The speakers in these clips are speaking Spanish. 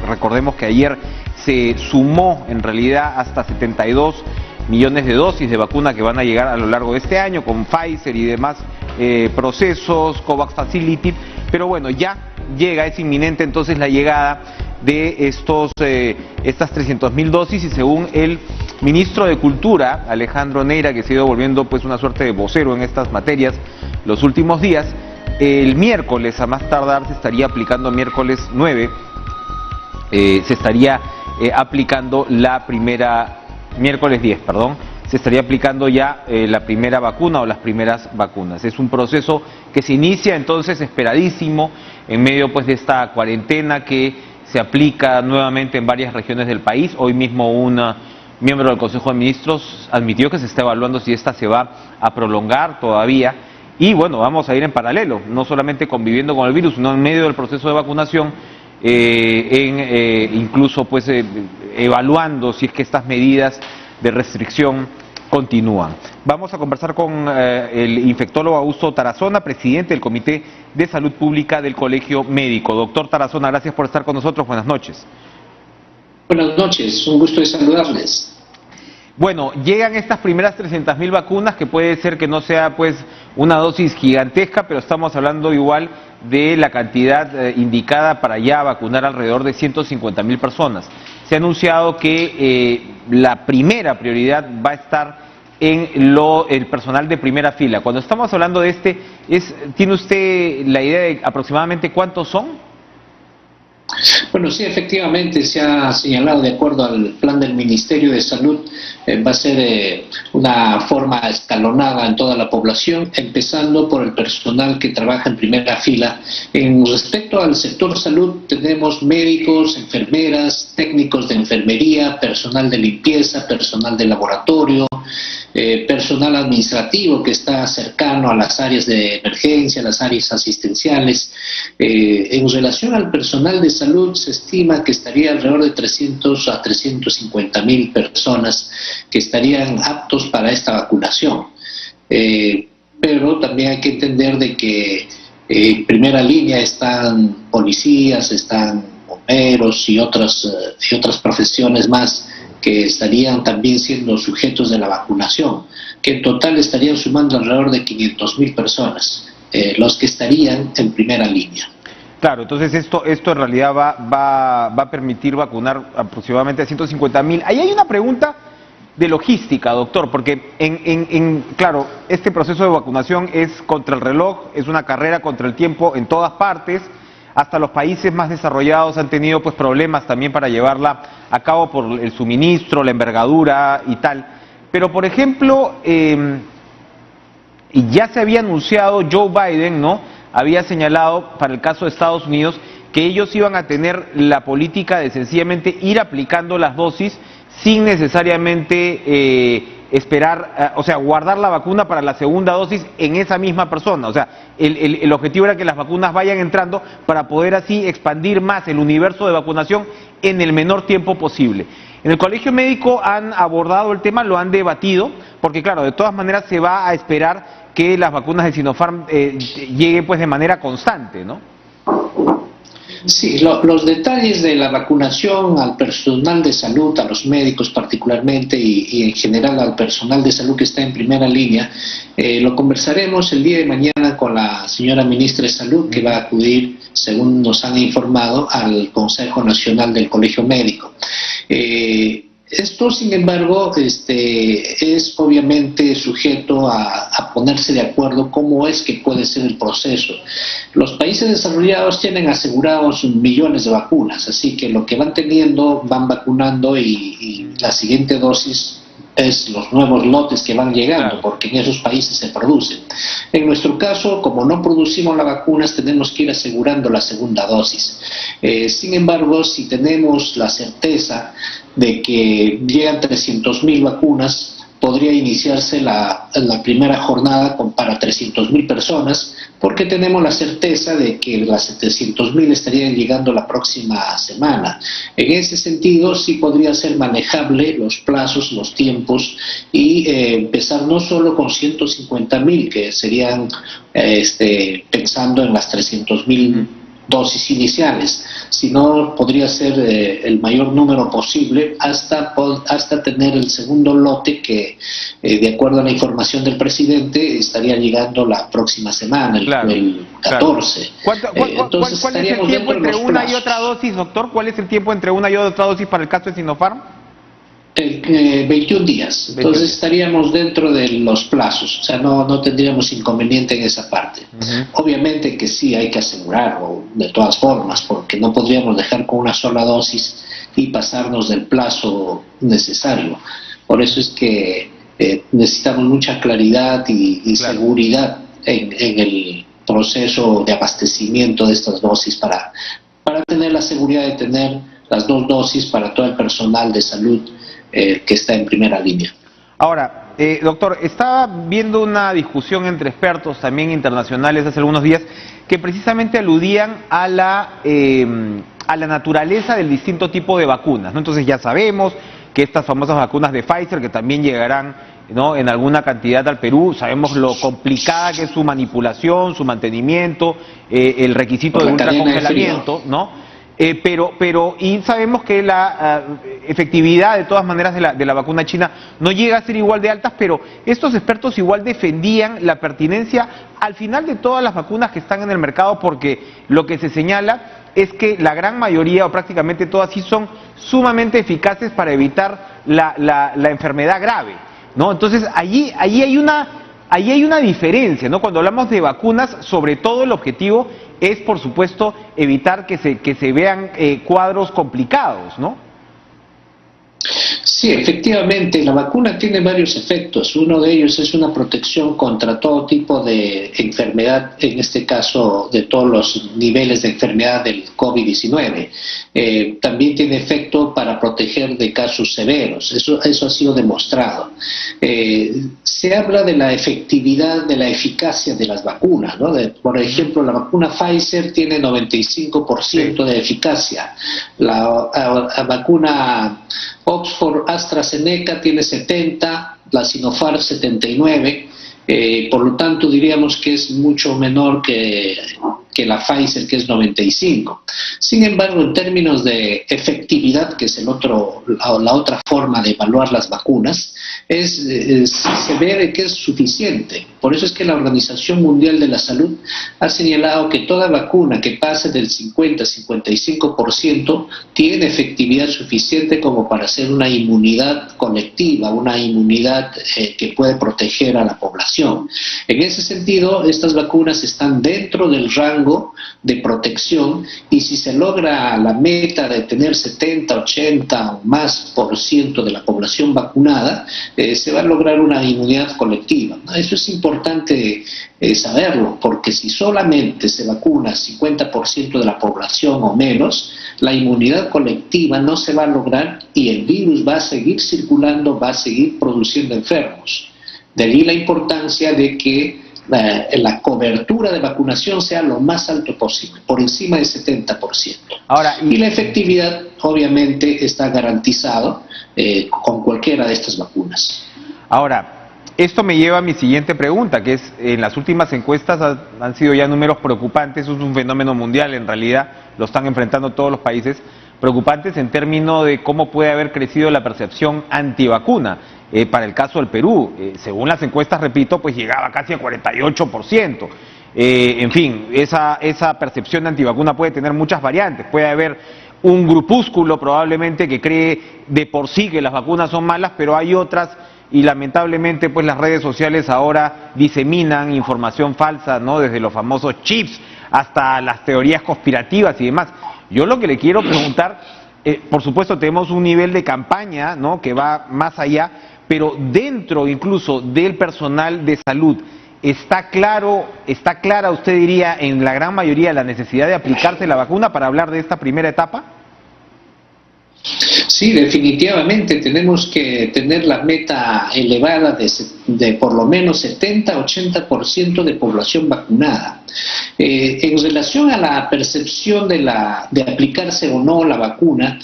Recordemos que ayer se sumó en realidad hasta 72 millones de dosis de vacuna que van a llegar a lo largo de este año con Pfizer y demás procesos, COVAX Facility, pero bueno, ya llega, es inminente entonces la llegada de estas 300.000 dosis y según el ministro de Cultura, Alejandro Neira, que se ha ido volviendo pues una suerte de vocero en estas materias los últimos días, el miércoles, a más tardar, se estaría aplicando miércoles 9, se estaría aplicando la primera, miércoles 10, perdón, se estaría aplicando ya la primera vacuna o las primeras vacunas. Es un proceso que se inicia entonces esperadísimo en medio pues de esta cuarentena que se aplica nuevamente en varias regiones del país. Hoy mismo un miembro del Consejo de Ministros admitió que se está evaluando si esta se va a prolongar todavía. Y bueno, vamos a ir en paralelo, no solamente conviviendo con el virus, sino en medio del proceso de vacunación, incluso pues evaluando si es que estas medidas de restricción continúan. Vamos a conversar con el infectólogo Augusto Tarazona, presidente del Comité de Salud Pública del Colegio Médico. Doctor Tarazona, gracias por estar con nosotros. Buenas noches. Buenas noches, un gusto de saludarles. Bueno, llegan estas primeras 300.000 vacunas, que puede ser que no sea pues una dosis gigantesca, pero estamos hablando igual de la cantidad indicada para ya vacunar alrededor de 150.000 personas. Se ha anunciado que la primera prioridad va a estar en el personal de primera fila. Cuando estamos hablando de ¿tiene usted la idea de aproximadamente cuántos son? Bueno, sí, efectivamente se ha señalado, de acuerdo al plan del Ministerio de Salud, va a ser una forma escalonada en toda la población, empezando por el personal que trabaja en primera fila. En respecto al sector salud, tenemos médicos, enfermeras, técnicos de enfermería, personal de limpieza, personal de laboratorio, personal administrativo que está cercano a las áreas de emergencia, las áreas asistenciales. En relación al personal de salud, se estima que estaría alrededor de 300 a 350.000 personas que estarían aptos para esta vacunación. Pero también hay que entender de que en primera línea están policías, están bomberos y otras profesiones más que estarían también siendo sujetos de la vacunación, que en total estarían sumando alrededor de 500.000 personas, los que estarían en primera línea. Claro, entonces esto en realidad va a permitir vacunar aproximadamente a 150.000. Ahí hay una pregunta de logística, doctor, porque claro, este proceso de vacunación es contra el reloj, es una carrera contra el tiempo en todas partes. Hasta los países más desarrollados han tenido pues problemas también para llevarla a cabo por el suministro, la envergadura y tal. Pero por ejemplo, y ya se había anunciado, Joe Biden, ¿no?, había señalado para el caso de Estados Unidos que ellos iban a tener la política de sencillamente ir aplicando las dosis sin necesariamente esperar, o sea, guardar la vacuna para la segunda dosis en esa misma persona. O sea, el objetivo era que las vacunas vayan entrando para poder así expandir más el universo de vacunación en el menor tiempo posible. En el Colegio Médico han abordado el tema, lo han debatido, porque claro, de todas maneras se va a esperar que las vacunas de Sinopharm lleguen pues de manera constante, ¿no? Sí, los detalles de la vacunación al personal de salud, a los médicos particularmente y en general al personal de salud que está en primera línea, lo conversaremos el día de mañana con la señora ministra de Salud, que va a acudir, según nos han informado, al Consejo Nacional del Colegio Médico. Esto, sin embargo, es obviamente sujeto a ponerse de acuerdo cómo es que puede ser el proceso. Los países desarrollados tienen asegurados millones de vacunas, así que lo que van teniendo van vacunando y la siguiente dosis es los nuevos lotes que van llegando, porque en esos países se producen. En nuestro caso, como no producimos las vacunas, tenemos que ir asegurando la segunda dosis. Sin embargo, si tenemos la certeza de que llegan 300.000 vacunas, podría iniciarse la primera jornada para 300.000 personas, porque tenemos la certeza de que las 700.000 estarían llegando la próxima semana. En ese sentido, sí podría ser manejable los plazos, los tiempos, y empezar no solo con 150.000, que serían pensando en las 300.000 dosis iniciales, sino podría ser el mayor número posible hasta tener el segundo lote que, de acuerdo a la información del presidente, estaría llegando la próxima semana, el 14. Claro. ¿Cuál es el tiempo entre una y otra dosis, doctor? ¿Cuál es el tiempo entre una y otra dosis para el caso de Sinopharm? 21 días. Entonces estaríamos dentro de los plazos, o sea, no tendríamos inconveniente en esa parte. Obviamente que sí hay que asegurarlo de todas formas, porque no podríamos dejar con una sola dosis y pasarnos del plazo necesario. Por eso es que necesitamos mucha claridad y seguridad en el proceso de abastecimiento de estas dosis para tener la seguridad de tener las 2 dosis para todo el personal de salud que está en primera línea. Ahora, doctor, estaba viendo una discusión entre expertos también internacionales hace algunos días que precisamente aludían a la naturaleza del distinto tipo de vacunas, ¿no? Entonces ya sabemos que estas famosas vacunas de Pfizer, que también llegarán, ¿no?, en alguna cantidad al Perú, sabemos lo complicada que es su manipulación, su mantenimiento, el requisito de ultracongelamiento, ¿no? Y sabemos que la efectividad de todas maneras de la vacuna china no llega a ser igual de altas, pero estos expertos igual defendían la pertinencia al final de todas las vacunas que están en el mercado, porque lo que se señala es que la gran mayoría o prácticamente todas sí son sumamente eficaces para evitar la enfermedad grave, ¿no? Entonces allí hay una diferencia, ¿no? Cuando hablamos de vacunas, sobre todo el objetivo es, por supuesto, evitar que se vean cuadros complicados, ¿no? Sí, efectivamente, la vacuna tiene varios efectos. Uno de ellos es una protección contra todo tipo de enfermedad, en este caso de todos los niveles de enfermedad del COVID-19. También tiene efecto para proteger de casos severos, eso ha sido demostrado. Se habla de la efectividad, de la eficacia de las vacunas, ¿no? Por ejemplo, la vacuna Pfizer tiene 95% de eficacia, la vacuna Oxford AstraZeneca tiene 70, la Sinopharm 79, por lo tanto diríamos que es mucho menor que la Pfizer, que es 95. Sin embargo, en términos de efectividad, que es la otra forma de evaluar las vacunas, se ve de que es suficiente. Por eso es que la Organización Mundial de la Salud ha señalado que toda vacuna que pase del 50-55% tiene efectividad suficiente como para hacer una inmunidad colectiva, una inmunidad que puede proteger a la población. En ese sentido, estas vacunas están dentro del rango de protección, y si se logra la meta de tener 70, 80 o más % de la población vacunada, se va a lograr una inmunidad colectiva. Eso es importante saberlo, porque si solamente se vacuna 50% de la población o menos, la inmunidad colectiva no se va a lograr y el virus va a seguir circulando, va a seguir produciendo enfermos. De ahí la importancia de que la cobertura de vacunación sea lo más alto posible, por encima del 70%. Y la efectividad, obviamente, está garantizado con cualquiera de estas vacunas. Ahora, esto me lleva a mi siguiente pregunta, que es, en las últimas encuestas han sido ya números preocupantes, es un fenómeno mundial, en realidad lo están enfrentando todos los países, preocupantes en términos de cómo puede haber crecido la percepción antivacuna. Para el caso del Perú, según las encuestas, repito, pues llegaba casi al 48%. En fin, esa percepción de antivacuna puede tener muchas variantes. Puede haber un grupúsculo probablemente que cree de por sí que las vacunas son malas, pero hay otras, y lamentablemente pues las redes sociales ahora diseminan información falsa, ¿no? Desde los famosos chips hasta las teorías conspirativas y demás. Yo lo que le quiero preguntar, por supuesto tenemos un nivel de campaña, ¿no?, que va más allá, pero dentro incluso del personal de salud, ¿está clara, usted diría, en la gran mayoría la necesidad de aplicarse la vacuna para hablar de esta primera etapa? Sí, definitivamente tenemos que tener la meta elevada de por lo menos 70-80% de población vacunada. En relación a la percepción de aplicarse o no la vacuna,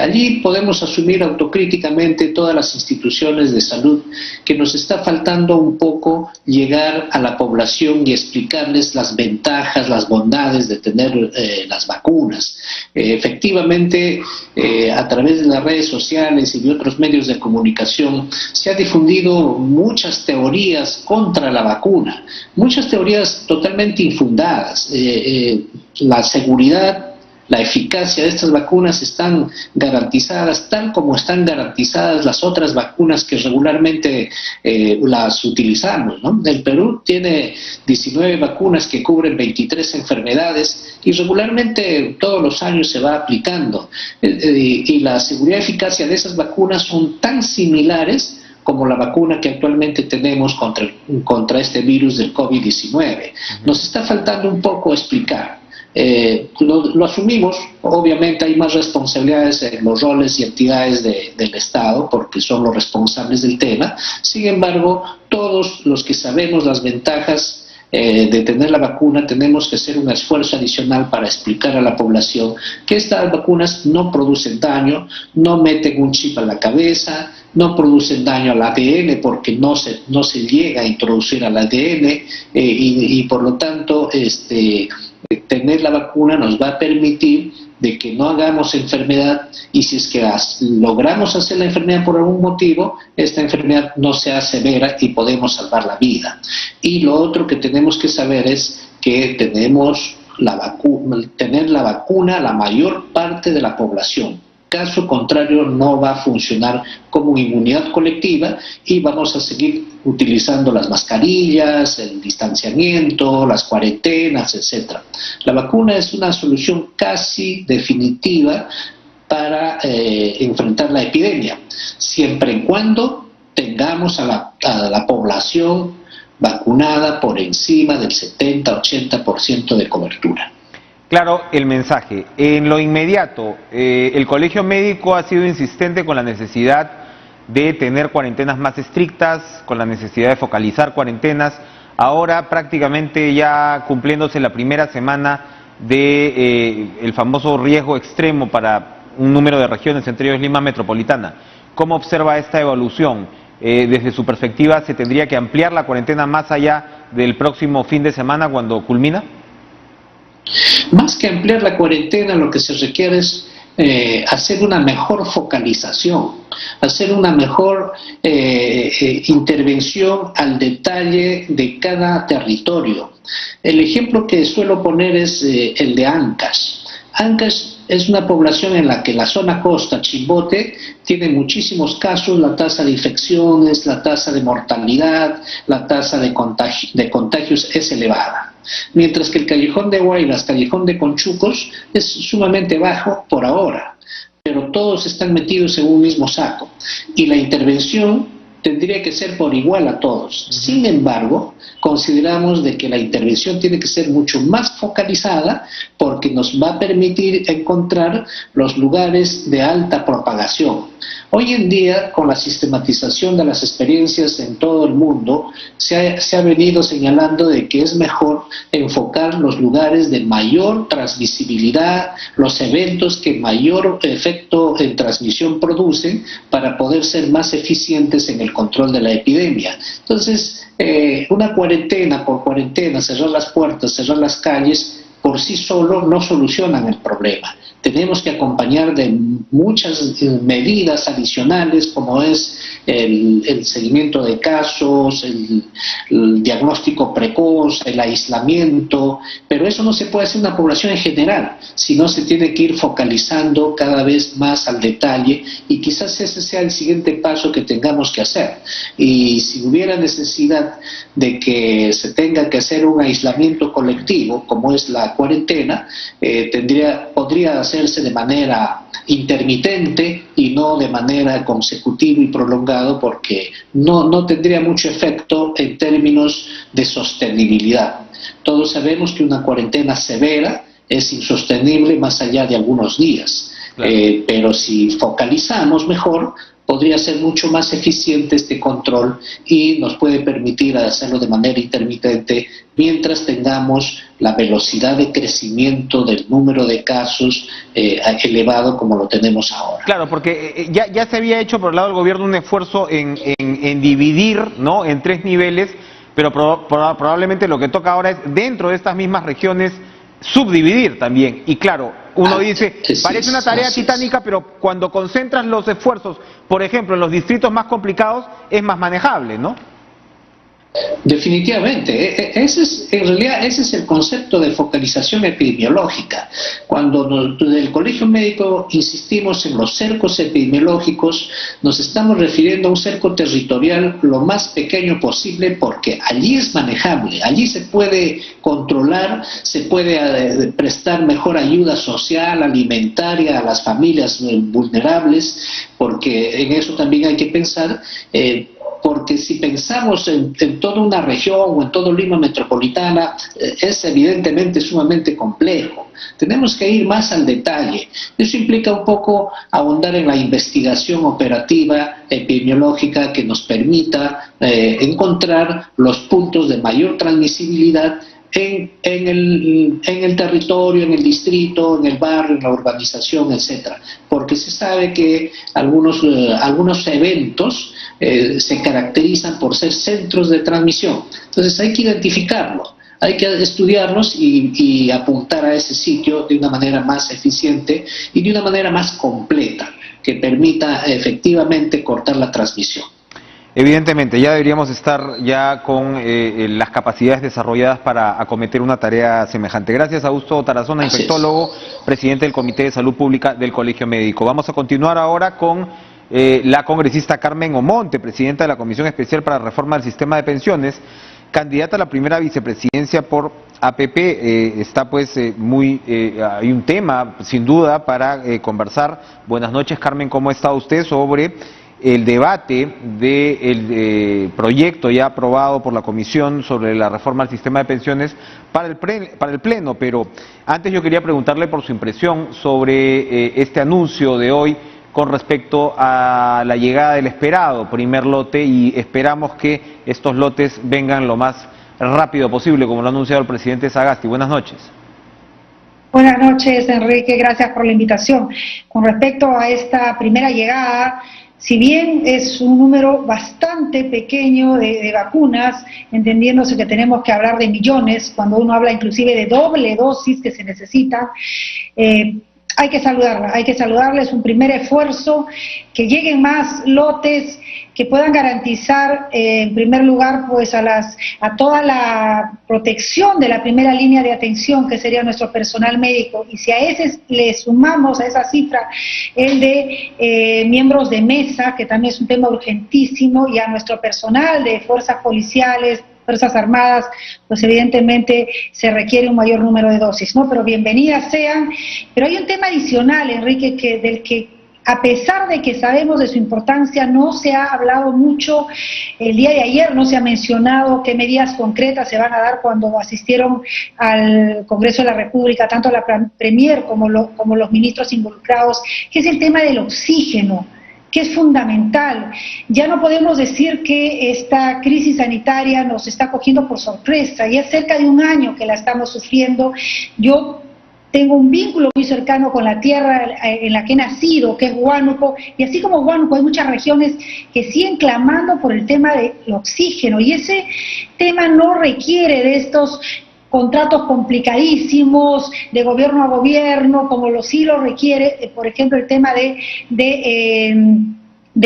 allí podemos asumir autocríticamente todas las instituciones de salud que nos está faltando un poco llegar a la población y explicarles las ventajas, las bondades de tener las vacunas. Efectivamente, a través de las redes sociales y de otros medios de comunicación se ha difundido muchas teorías contra la vacuna, muchas teorías totalmente infundadas. La seguridad, la eficacia de estas vacunas están garantizadas tal como están garantizadas las otras vacunas que regularmente las utilizamos, ¿no? El Perú tiene 19 vacunas que cubren 23 enfermedades y regularmente todos los años se va aplicando. Y la seguridad y eficacia de esas vacunas son tan similares como la vacuna que actualmente tenemos contra este virus del COVID-19. Nos está faltando un poco explicar. Lo asumimos, obviamente hay más responsabilidades en los roles y entidades del Estado porque son los responsables del tema. Sin embargo, todos los que sabemos las ventajas de tener la vacuna tenemos que hacer un esfuerzo adicional para explicar a la población que estas vacunas no producen daño, no meten un chip a la cabeza, no producen daño al ADN porque no se llega a introducir al ADN y por lo tanto tener la vacuna nos va a permitir de que no hagamos enfermedad y si es que logramos hacer la enfermedad por algún motivo, esta enfermedad no sea severa y podemos salvar la vida. Y lo otro que tenemos que saber es que tenemos tener la vacuna a la mayor parte de la población. Caso contrario, no va a funcionar como inmunidad colectiva y vamos a seguir utilizando las mascarillas, el distanciamiento, las cuarentenas, etc. La vacuna es una solución casi definitiva para enfrentar la epidemia, siempre y cuando tengamos a la población vacunada por encima del 70-80% de cobertura. Claro, el mensaje. En lo inmediato, el Colegio Médico ha sido insistente con la necesidad de tener cuarentenas más estrictas, con la necesidad de focalizar cuarentenas. Ahora prácticamente ya cumpliéndose la primera semana de el famoso riesgo extremo para un número de regiones, entre ellos Lima Metropolitana. ¿Cómo observa esta evolución? Desde su perspectiva, ¿se tendría que ampliar la cuarentena más allá del próximo fin de semana cuando culmina? Más que ampliar la cuarentena, lo que se requiere es hacer una mejor focalización, hacer una mejor intervención al detalle de cada territorio. El ejemplo que suelo poner es el de Ancash. Ancash es una población en la que la zona costa, Chimbote, tiene muchísimos casos, la tasa de infecciones, la tasa de mortalidad, la tasa de contagios es elevada. Mientras que el Callejón de Huaylas, Callejón de Conchucos, es sumamente bajo por ahora, pero todos están metidos en un mismo saco y la intervención tendría que ser por igual a todos. Sin embargo, consideramos de que la intervención tiene que ser mucho más focalizada porque nos va a permitir encontrar los lugares de alta propagación. Hoy en día, con la sistematización de las experiencias en todo el mundo, se ha venido señalando de que es mejor enfocar los lugares de mayor transmisibilidad, los eventos que mayor efecto en transmisión producen para poder ser más eficientes en el control de la epidemia. Entonces, una cuarentena por cuarentena, cerrar las puertas, cerrar las calles, por sí solo no solucionan el problema. Tenemos que acompañar de muchas medidas adicionales como es el seguimiento de casos, el diagnóstico precoz, el aislamiento, pero eso no se puede hacer en una población en general, sino se tiene que ir focalizando cada vez más al detalle y quizás ese sea el siguiente paso que tengamos que hacer. Y si hubiera necesidad de que se tenga que hacer un aislamiento colectivo, como es la cuarentena, podría hacerse de manera intermitente y no de manera consecutiva y prolongada porque no tendría mucho efecto en términos de sostenibilidad. Todos sabemos que una cuarentena severa es insostenible más allá de algunos días. Claro. Pero si focalizamos mejor, podría ser mucho más eficiente este control y nos puede permitir hacerlo de manera intermitente mientras tengamos la velocidad de crecimiento del número de casos elevado como lo tenemos ahora. Claro, porque ya se había hecho por el lado del gobierno un esfuerzo en dividir, ¿no?, en 3 niveles, pero probablemente lo que toca ahora es, dentro de estas mismas regiones, subdividir también. Y claro, uno dice, parece una tarea titánica, pero cuando concentras los esfuerzos, por ejemplo, en los distritos más complicados, es más manejable, ¿no? Definitivamente, en realidad ese es el concepto de focalización epidemiológica. Cuando desde el Colegio Médico insistimos en los cercos epidemiológicos, nos estamos refiriendo a un cerco territorial lo más pequeño posible porque allí es manejable, allí se puede controlar, se puede prestar mejor ayuda social, alimentaria a las familias vulnerables, porque en eso también hay que pensar. Porque si pensamos en toda una región o en todo Lima metropolitana, es evidentemente sumamente complejo. Tenemos que ir más al detalle. Eso implica un poco ahondar en la investigación operativa epidemiológica que nos permita encontrar los puntos de mayor transmisibilidad en el territorio, en el distrito, en el barrio, en la urbanización, etcétera. Porque se sabe que algunos eventos se caracterizan por ser centros de transmisión. Entonces hay que identificarlo, hay que estudiarlos y apuntar a ese sitio de una manera más eficiente y de una manera más completa, que permita efectivamente cortar la transmisión. Evidentemente, ya deberíamos estar ya con las capacidades desarrolladas para acometer una tarea semejante. Gracias a Augusto Tarazona, infectólogo, presidente del Comité de Salud Pública del Colegio Médico. Vamos a continuar ahora con la congresista Carmen Omonte, presidenta de la Comisión Especial para la Reforma del Sistema de Pensiones, candidata a la primera vicepresidencia por APP. Está pues hay un tema sin duda para conversar. Buenas noches, Carmen, ¿cómo está usted? Sobre el debate del proyecto ya aprobado por la Comisión sobre la reforma al sistema de pensiones para el Pleno, pero antes yo quería preguntarle por su impresión sobre este anuncio de hoy con respecto a la llegada del esperado primer lote, y esperamos que estos lotes vengan lo más rápido posible, como lo ha anunciado el presidente Sagasti. Buenas noches. Buenas noches, Enrique, gracias por la invitación. Con respecto a esta primera llegada, si bien es un número bastante pequeño de vacunas, entendiéndose que tenemos que hablar de millones, cuando uno habla inclusive de doble dosis que se necesita, hay que saludarla, es un primer esfuerzo, que lleguen más lotes, que puedan garantizar en primer lugar pues a toda la protección de la primera línea de atención, que sería nuestro personal médico, y si a ese le sumamos a esa cifra el de miembros de mesa, que también es un tema urgentísimo, y a nuestro personal de fuerzas policiales, Fuerzas Armadas, pues evidentemente se requiere un mayor número de dosis, ¿no? Pero bienvenidas sean. Pero hay un tema adicional, Enrique, del que a pesar de que sabemos de su importancia, no se ha hablado mucho. El día de ayer no se ha mencionado qué medidas concretas se van a dar cuando asistieron al Congreso de la República, tanto la Premier como los ministros involucrados, que es el tema del oxígeno, que es fundamental. Ya no podemos decir que esta crisis sanitaria nos está cogiendo por sorpresa, ya es cerca de un año que la estamos sufriendo. Yo tengo un vínculo muy cercano con la tierra en la que he nacido, que es Huánuco, y así como Huánuco hay muchas regiones que siguen clamando por el tema del oxígeno, y ese tema no requiere de estos contratos complicadísimos de gobierno a gobierno, como lo sí lo requiere, por ejemplo, el tema de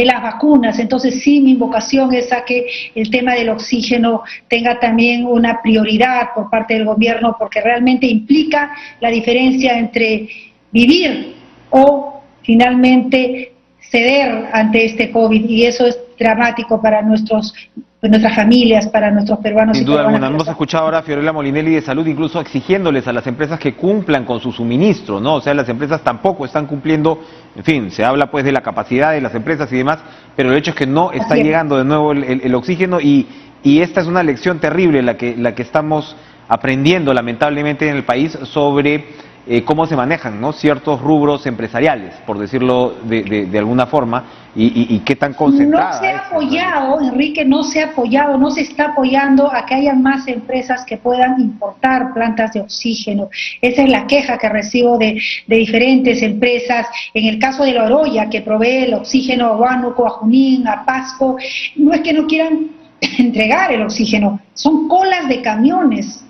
las vacunas. Entonces sí, mi invocación es a que el tema del oxígeno tenga también una prioridad por parte del gobierno, porque realmente implica la diferencia entre vivir o finalmente ceder ante este COVID, y eso es dramático para nuestras familias, para nuestros peruanos. Sin duda alguna. Hemos escuchado ahora a Fiorella Molinelli de Salud incluso exigiéndoles a las empresas que cumplan con su suministro, ¿no? O sea, las empresas tampoco están cumpliendo. En fin, se habla pues de la capacidad de las empresas y demás, pero el hecho es que no está llegando de nuevo el oxígeno, y esta es una lección terrible la que estamos aprendiendo lamentablemente en el país sobre cómo se manejan, ¿no?, ciertos rubros empresariales, por decirlo de alguna forma, y qué tan concentrada. No se ha apoyado, Enrique, no se ha apoyado, no se está apoyando a que haya más empresas que puedan importar plantas de oxígeno. Esa es la queja que recibo de diferentes empresas. En el caso de La Oroya, que provee el oxígeno a Huánuco, a Junín, a Pasco, no es que no quieran entregar el oxígeno, son colas de camiones.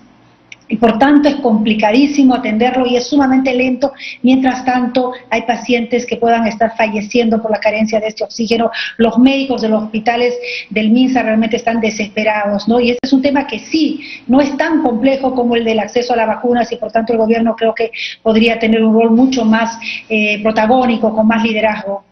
Y por tanto es complicadísimo atenderlo y es sumamente lento. Mientras tanto hay pacientes que puedan estar falleciendo por la carencia de este oxígeno. Los médicos de los hospitales del MINSA realmente están desesperados, ¿no? Y este es un tema que sí, no es tan complejo como el del acceso a las vacunas y por tanto el gobierno creo que podría tener un rol mucho más protagónico, con más liderazgo.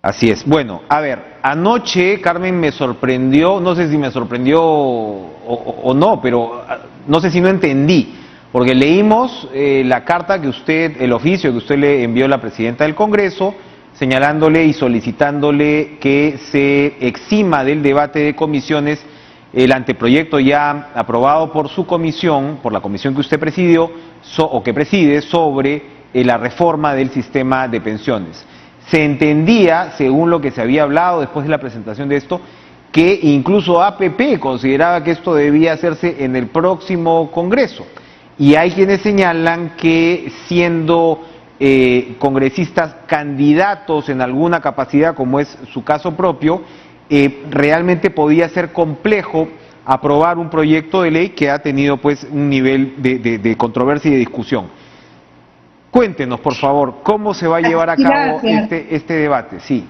Así es. Bueno, a ver, anoche Carmen me sorprendió, no sé si me sorprendió o no, pero no sé si no entendí, porque leímos la carta que usted, el oficio que usted le envió a la presidenta del Congreso, señalándole y solicitándole que se exima del debate de comisiones el anteproyecto ya aprobado por su comisión, por la comisión que usted presidió, o que preside, sobre la reforma del sistema de pensiones. Se entendía, según lo que se había hablado después de la presentación de esto, que incluso APP consideraba que esto debía hacerse en el próximo Congreso. Y hay quienes señalan que siendo congresistas candidatos en alguna capacidad, como es su caso propio, realmente podía ser complejo aprobar un proyecto de ley que ha tenido pues un nivel de controversia y de discusión. Cuéntenos, por favor, cómo se va a llevar a cabo este debate. Sí.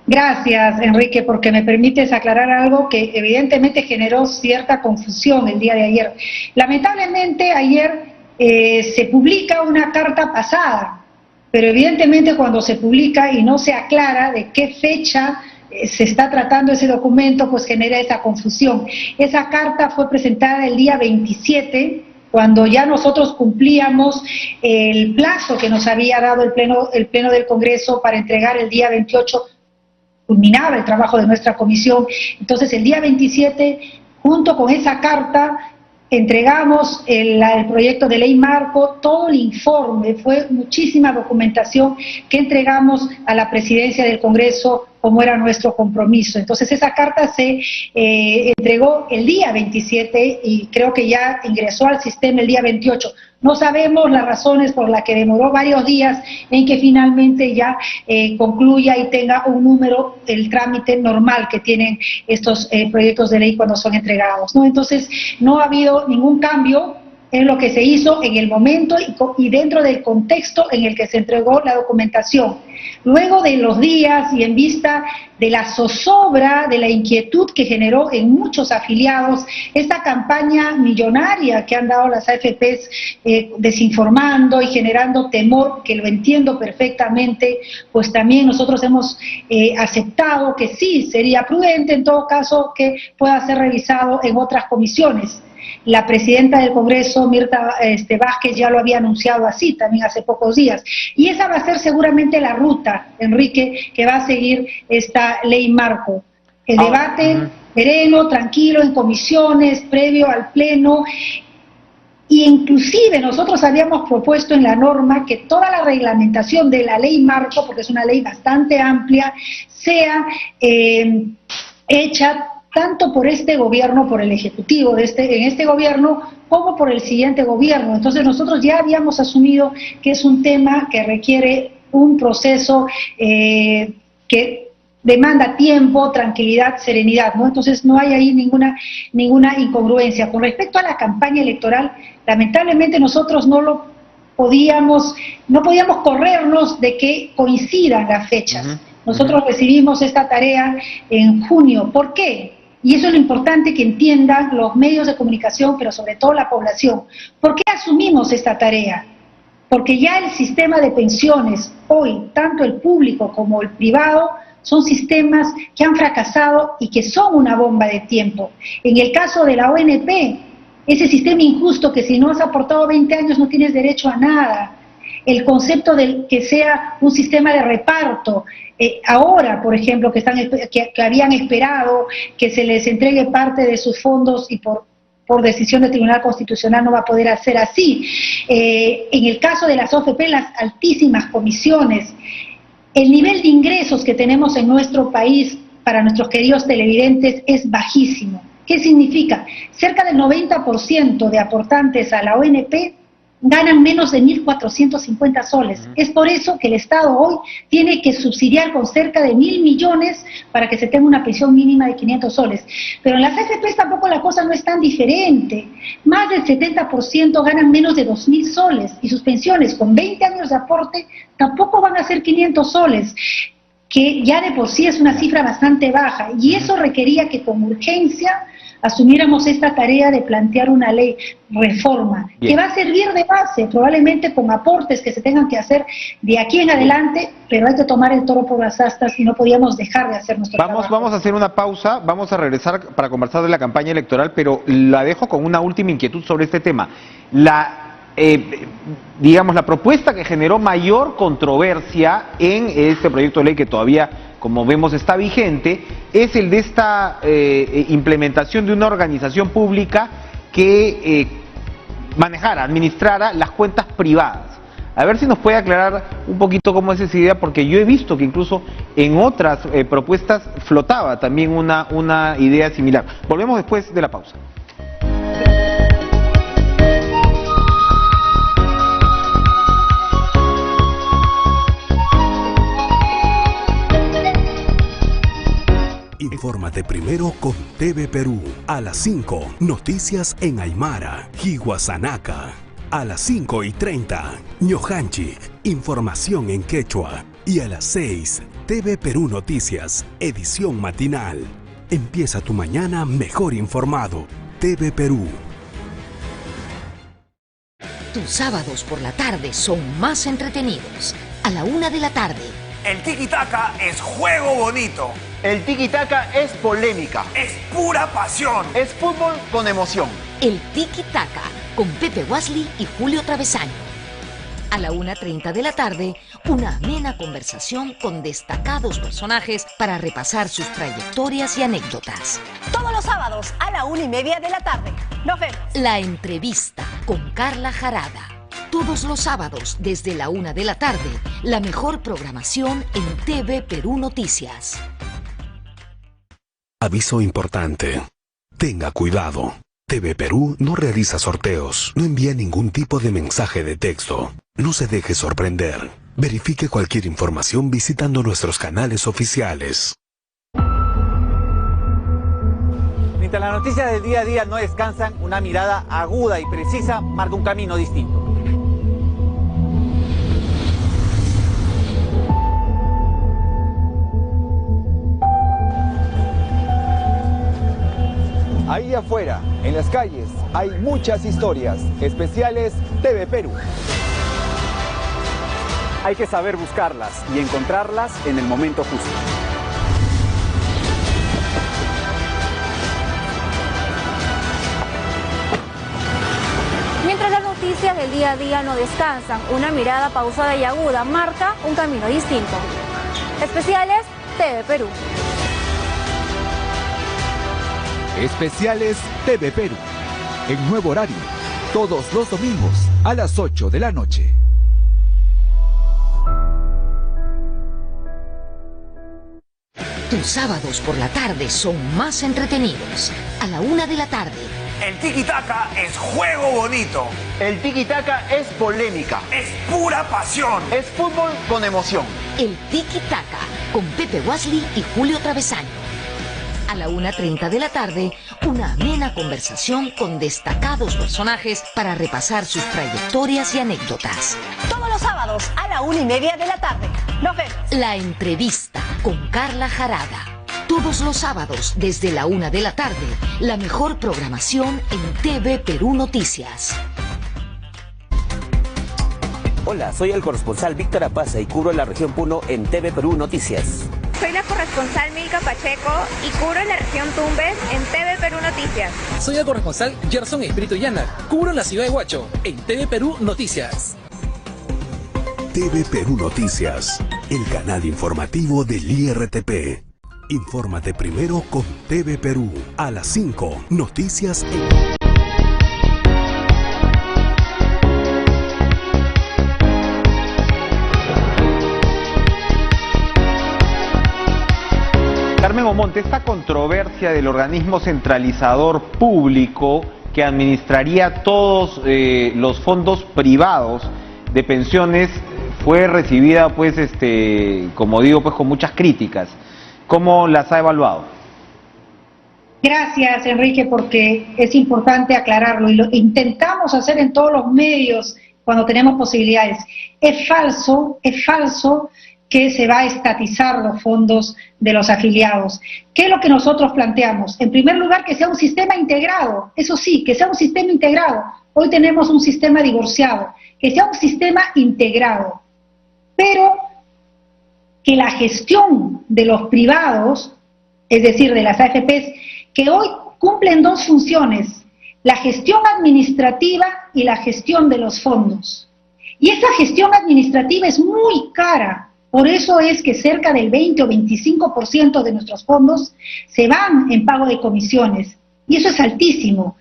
Gracias, Enrique, porque me permites aclarar algo que evidentemente generó cierta confusión el día de ayer. Lamentablemente, ayer se publica una carta pasada, pero evidentemente cuando se publica y no se aclara de qué fecha se está tratando ese documento, pues genera esa confusión. Esa carta fue presentada el día 27, cuando ya nosotros cumplíamos el plazo que nos había dado el pleno del Congreso para entregar el día 28, culminaba el trabajo de nuestra comisión. Entonces el día 27, junto con esa carta, entregamos el proyecto de ley marco, todo el informe, fue muchísima documentación que entregamos a la presidencia del Congreso como era nuestro compromiso. Entonces esa carta se entregó el día 27 y creo que ya ingresó al sistema el día 28. No sabemos las razones por las que demoró varios días en que finalmente ya concluya y tenga un número, el trámite normal que tienen estos proyectos de ley cuando son entregados, ¿no? Entonces no ha habido ningún cambio en lo que se hizo en el momento y dentro del contexto en el que se entregó la documentación. Luego de los días y en vista de la zozobra, de la inquietud que generó en muchos afiliados esta campaña millonaria que han dado las AFPs desinformando y generando temor, que lo entiendo perfectamente, pues también nosotros hemos aceptado que sí, sería prudente en todo caso que pueda ser revisado en otras comisiones. La presidenta del Congreso, Mirta Vázquez, ya lo había anunciado así también hace pocos días. Y esa va a ser seguramente la ruta, Enrique, que va a seguir esta ley marco. El debate sereno, tranquilo, en comisiones, previo al pleno. Y inclusive nosotros habíamos propuesto en la norma que toda la reglamentación de la ley marco, porque es una ley bastante amplia, sea hecha tanto por este gobierno, por el ejecutivo en este gobierno, como por el siguiente gobierno. Entonces nosotros ya habíamos asumido que es un tema que requiere un proceso que demanda tiempo, tranquilidad, serenidad, ¿no? Entonces no hay ahí ninguna incongruencia. Con respecto a la campaña electoral, lamentablemente nosotros no podíamos corrernos de que coincidan las fechas. Nosotros recibimos esta tarea en junio. ¿Por qué? Y eso es lo importante que entiendan los medios de comunicación, pero sobre todo la población. ¿Por qué asumimos esta tarea? Porque ya el sistema de pensiones hoy, tanto el público como el privado, son sistemas que han fracasado y que son una bomba de tiempo. En el caso de la ONP, ese sistema injusto que si no has aportado 20 años no tienes derecho a nada. El concepto de que sea un sistema de reparto. Ahora, por ejemplo, que habían esperado que se les entregue parte de sus fondos y por por decisión del Tribunal Constitucional no va a poder hacer así. En el caso de las OFP, las altísimas comisiones, el nivel de ingresos que tenemos en nuestro país para nuestros queridos televidentes es bajísimo. ¿Qué significa? Cerca del 90% de aportantes a la ONP ganan menos de 1.450 soles. Es por eso que el Estado hoy tiene que subsidiar con cerca de 1.000 millones para que se tenga una pensión mínima de 500 soles. Pero en las AFPs tampoco la cosa no es tan diferente. Más del 70% ganan menos de 2.000 soles y sus pensiones con 20 años de aporte tampoco van a ser 500 soles, que ya de por sí es una cifra bastante baja. Y eso requería que con urgencia asumiéramos esta tarea de plantear una ley reforma, que va a servir de base, probablemente con aportes que se tengan que hacer de aquí en adelante, pero hay que tomar el toro por las astas y no podíamos dejar de hacer nuestro trabajo. Vamos a hacer una pausa, vamos a regresar para conversar de la campaña electoral, pero la dejo con una última inquietud sobre este tema. Digamos, la propuesta que generó mayor controversia en este proyecto de ley que todavía, como vemos, está vigente, es el de esta implementación de una organización pública que manejara, administrara las cuentas privadas. A ver si nos puede aclarar un poquito cómo es esa idea, porque yo he visto que incluso en otras propuestas flotaba también una idea similar. Volvemos después de la pausa. Infórmate primero con TV Perú. A las 5, noticias en Aymara, Hihuazanaca. A las 5:30, Ñojanchi, información en quechua. Y a las 6, TV Perú Noticias, edición matinal. Empieza tu mañana mejor informado. TV Perú. Tus sábados por la tarde son más entretenidos. A la 1 de la tarde. El tiki-taka es juego bonito. El tiki-taka es polémica. Es pura pasión. Es fútbol con emoción. El tiki-taka con Pepe Wesley y Julio Travesaño. A la 1:30 de la tarde, una amena conversación con destacados personajes para repasar sus trayectorias y anécdotas. Todos los sábados a la 1:30 de la tarde. Nos vemos. La entrevista con Carla Jarada. Todos los sábados desde la 1 de la tarde, la mejor programación en TV Perú Noticias. Aviso importante. Tenga cuidado. TV Perú no realiza sorteos, no envía ningún tipo de mensaje de texto. No se deje sorprender. Verifique cualquier información visitando nuestros canales oficiales. Mientras las noticias del día a día no descansan, una mirada aguda y precisa marca un camino distinto. Ahí afuera, en las calles, hay muchas historias. Especiales TV Perú. Hay que saber buscarlas y encontrarlas en el momento justo. Mientras las noticias del día a día no descansan, una mirada pausada y aguda marca un camino distinto. Especiales TV Perú. Especiales TV Perú. En nuevo horario, todos los domingos a las 8 de la noche. Tus sábados por la tarde son más entretenidos. A la 1 de la tarde. El tiki-taka es juego bonito. El tiki-taka es polémica. Es pura pasión. Es fútbol con emoción. El tiki-taka con Pepe Wesley y Julio Travesaño. A la 1:30 de la tarde, una amena conversación con destacados personajes para repasar sus trayectorias y anécdotas. Todos los sábados a la 1:30 de la tarde. Nos vemos. La entrevista con Carla Jarada. Todos los sábados desde la 1 de la tarde, la mejor programación en TV Perú Noticias. Hola, soy el corresponsal Víctor Apaza y cubro la región Puno en TV Perú Noticias. Soy la corresponsal Milka Pacheco y cubro la región Tumbes en TV Perú Noticias. Soy el corresponsal Gerson Espíritu Llana, cubro la ciudad de Huacho en TV Perú Noticias. TV Perú Noticias, el canal informativo del IRTP. Infórmate primero con TV Perú. A las 5, noticias en... Omonte, esta controversia del organismo centralizador público que administraría todos los fondos privados de pensiones fue recibida, pues, como digo, pues con muchas críticas. ¿Cómo las ha evaluado? Gracias, Enrique, porque es importante aclararlo y lo intentamos hacer en todos los medios cuando tenemos posibilidades. Es falso que se va a estatizar los fondos de los afiliados. ¿Qué es lo que nosotros planteamos? En primer lugar, que sea un sistema integrado, eso sí, que sea un sistema integrado. Hoy tenemos un sistema divorciado, que sea un sistema integrado, pero que la gestión de los privados, es decir, de las AFPs, que hoy cumplen dos funciones, la gestión administrativa y la gestión de los fondos. Y esa gestión administrativa es muy cara. Por eso es que cerca del 20 o 25% de nuestros fondos se van en pago de comisiones. Y eso es altísimo.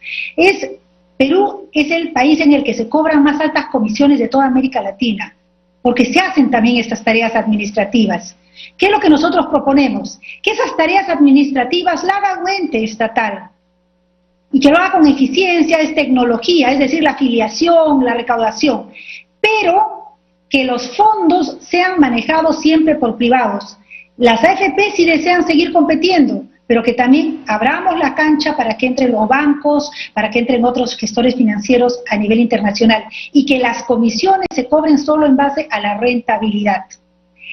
Perú es el país en el que se cobran más altas comisiones de toda América Latina, porque se hacen también estas tareas administrativas. ¿Qué es lo que nosotros proponemos? Que esas tareas administrativas la haga un ente estatal y que lo haga con eficiencia, es tecnología, es decir, la afiliación, la recaudación, pero que los fondos sean manejados siempre por privados. Las AFP sí desean seguir compitiendo, pero que también abramos la cancha para que entren los bancos, para que entren otros gestores financieros a nivel internacional y que las comisiones se cobren solo en base a la rentabilidad.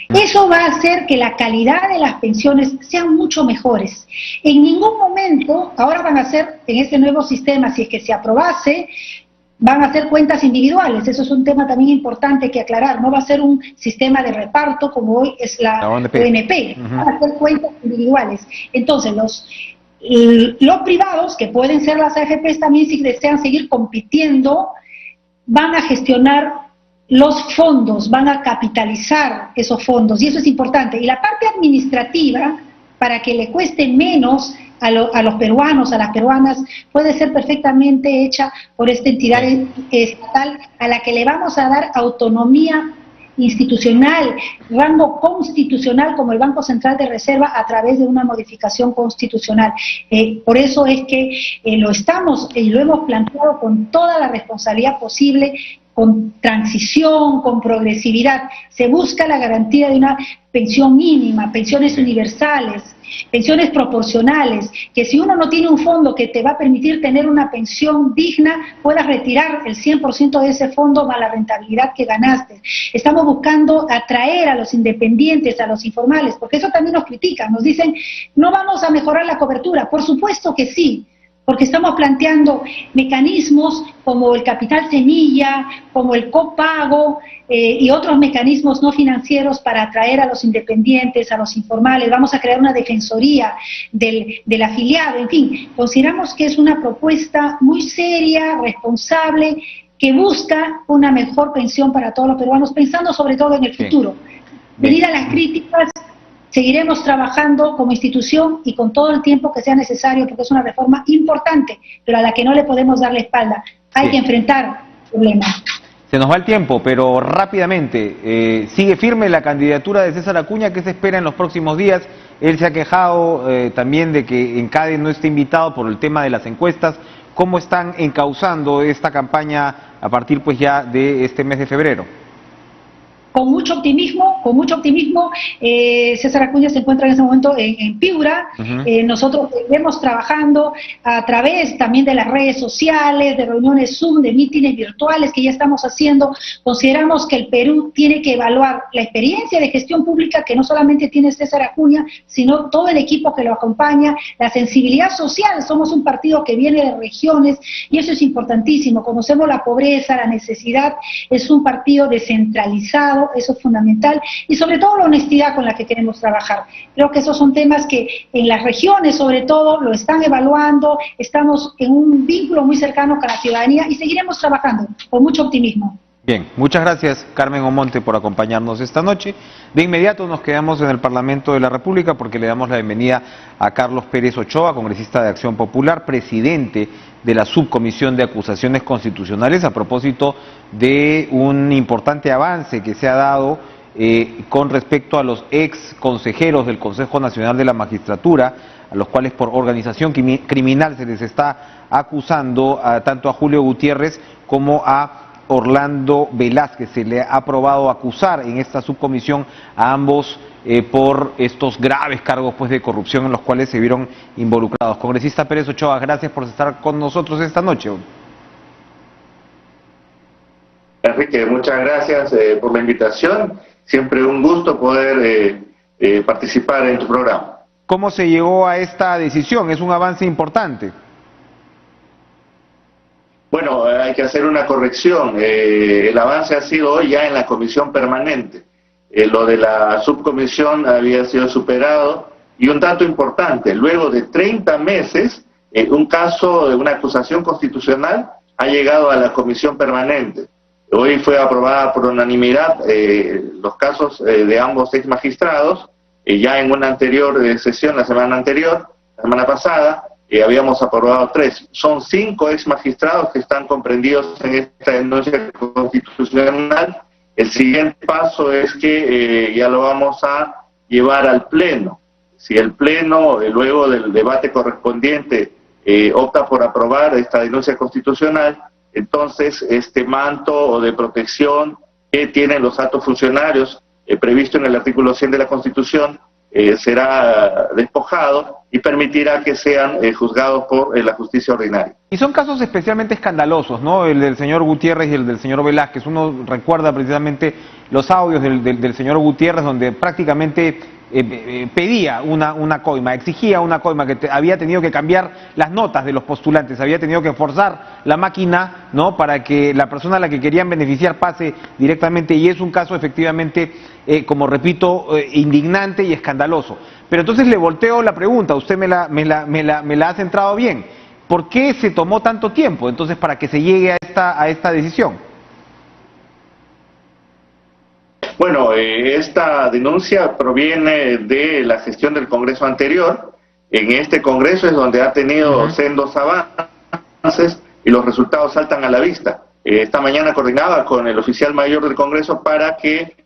Eso va a hacer que la calidad de las pensiones sean mucho mejores. En ningún momento, ahora van a ser, en este nuevo sistema, si es que se aprobase, van a ser cuentas individuales. Eso es un tema también importante que aclarar. No va a ser un sistema de reparto como hoy es la ONP. Van a ser cuentas individuales. Entonces, los privados, que pueden ser las AFPs también, si desean seguir compitiendo, van a gestionar los fondos, van a capitalizar esos fondos, y eso es importante. Y la parte administrativa, para que le cueste menos a los peruanos, a las peruanas, puede ser perfectamente hecha por esta entidad estatal a la que le vamos a dar autonomía institucional, rango constitucional como el Banco Central de Reserva a través de una modificación constitucional. Por eso es que lo hemos planteado con toda la responsabilidad posible, con transición, con progresividad. Se busca la garantía de una pensión mínima, pensiones universales, pensiones proporcionales, que si uno no tiene un fondo que te va a permitir tener una pensión digna, puedas retirar el 100% de ese fondo más la rentabilidad que ganaste. Estamos buscando atraer a los independientes, a los informales, porque eso también nos critican, nos dicen, no vamos a mejorar la cobertura. Por supuesto que sí, porque estamos planteando mecanismos como el capital semilla, como el copago y otros mecanismos no financieros para atraer a los independientes, a los informales. Vamos a crear una defensoría del afiliado. En fin, consideramos que es una propuesta muy seria, responsable, que busca una mejor pensión para todos los peruanos, pensando sobre todo en el futuro. Debido a las críticas, seguiremos trabajando como institución y con todo el tiempo que sea necesario, porque es una reforma importante, pero a la que no le podemos dar la espalda. Hay que enfrentar problemas. Se nos va el tiempo, pero rápidamente, sigue firme la candidatura de César Acuña. ¿Qué se espera en los próximos días? Él se ha quejado también de que en CADE no esté invitado por el tema de las encuestas. ¿Cómo están encauzando esta campaña a partir pues ya de este mes de febrero? Con mucho optimismo, César Acuña se encuentra en este momento en Piura. Nosotros seguiremos trabajando a través también de las redes sociales, de reuniones Zoom, de mítines virtuales que ya estamos haciendo. Consideramos que el Perú tiene que evaluar la experiencia de gestión pública que no solamente tiene César Acuña, sino todo el equipo que lo acompaña, la sensibilidad social. Somos un partido que viene de regiones y eso es importantísimo. Conocemos la pobreza, la necesidad, es un partido descentralizado. Eso es fundamental, y sobre todo la honestidad con la que queremos trabajar. Creo que esos son temas que en las regiones sobre todo lo están evaluando, estamos en un vínculo muy cercano con la ciudadanía y seguiremos trabajando con mucho optimismo. Bien, muchas gracias Carmen Omonte por acompañarnos esta noche. De inmediato nos quedamos en el Parlamento de la República porque le damos la bienvenida a Carlos Pérez Ochoa, congresista de Acción Popular, presidente de la Subcomisión de Acusaciones Constitucionales, a propósito de un importante avance que se ha dado con respecto a los ex consejeros del Consejo Nacional de la Magistratura, a los cuales por organización criminal se les está acusando tanto a Julio Gutiérrez como a Orlando Velázquez. Se le ha probado acusar en esta subcomisión a ambos por estos graves cargos pues de corrupción en los cuales se vieron involucrados. Congresista Pérez Ochoa, gracias por estar con nosotros esta noche. Enrique, muchas gracias por la invitación. Siempre un gusto poder participar en tu programa. ¿Cómo se llegó a esta decisión? Es un avance importante. Bueno, hay que hacer una corrección. El avance ha sido hoy ya en la comisión permanente. Lo de la subcomisión había sido superado. Y un dato importante, luego de 30 meses, un caso de una acusación constitucional ha llegado a la comisión permanente. Hoy fue aprobada por unanimidad los casos de ambos ex magistrados. Ya en una anterior sesión, la semana pasada, habíamos aprobado 3. Son 5 ex magistrados que están comprendidos en esta denuncia constitucional. El siguiente paso es que ya lo vamos a llevar al Pleno. Si el Pleno, luego del debate correspondiente, opta por aprobar esta denuncia constitucional, entonces este manto de protección que tienen los altos funcionarios previsto en el artículo 100 de la Constitución será despojado y permitirá que sean juzgados por la justicia ordinaria. Y son casos especialmente escandalosos, ¿no? El del señor Gutiérrez y el del señor Velázquez. Uno recuerda precisamente los audios del señor Gutiérrez, donde prácticamente pedía una coima, exigía una coima, que había tenido que cambiar las notas de los postulantes, había tenido que forzar la máquina, ¿no?, para que la persona a la que querían beneficiar pase directamente, y es un caso efectivamente, como repito, indignante y escandaloso. Pero entonces le volteo la pregunta, usted me la ha centrado bien. ¿Por qué se tomó tanto tiempo entonces para que se llegue a esta decisión? Bueno, esta denuncia proviene de la gestión del Congreso anterior. En este Congreso es donde ha tenido sendos avances y los resultados saltan a la vista. Esta mañana coordinaba con el oficial mayor del Congreso para que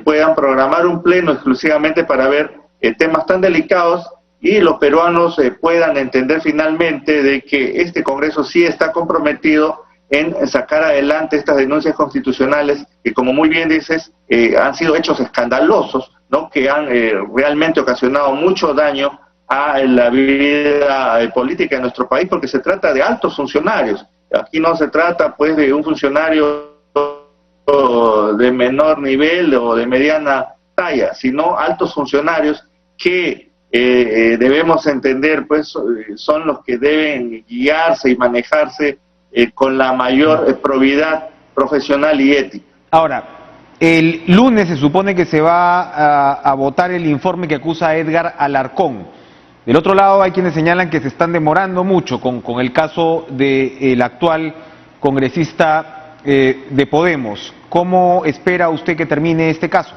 puedan programar un pleno exclusivamente para ver temas tan delicados y los peruanos puedan entender finalmente de que este Congreso sí está comprometido en sacar adelante estas denuncias constitucionales que, como muy bien dices, han sido hechos escandalosos, ¿no?, que han realmente ocasionado mucho daño a la vida política de nuestro país, porque se trata de altos funcionarios. Aquí no se trata pues de un funcionario de menor nivel o de mediana talla, sino altos funcionarios que debemos entender pues son los que deben guiarse y manejarse con la mayor probidad profesional y ética. Ahora, el lunes se supone que se va a votar el informe que acusa a Edgar Alarcón. Del otro lado hay quienes señalan que se están demorando mucho con el caso del actual congresista de Podemos. ¿Cómo espera usted que termine este caso?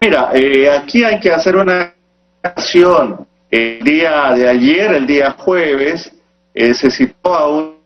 Mira, aquí hay que hacer una acción. El día de ayer, el día jueves, se citó a un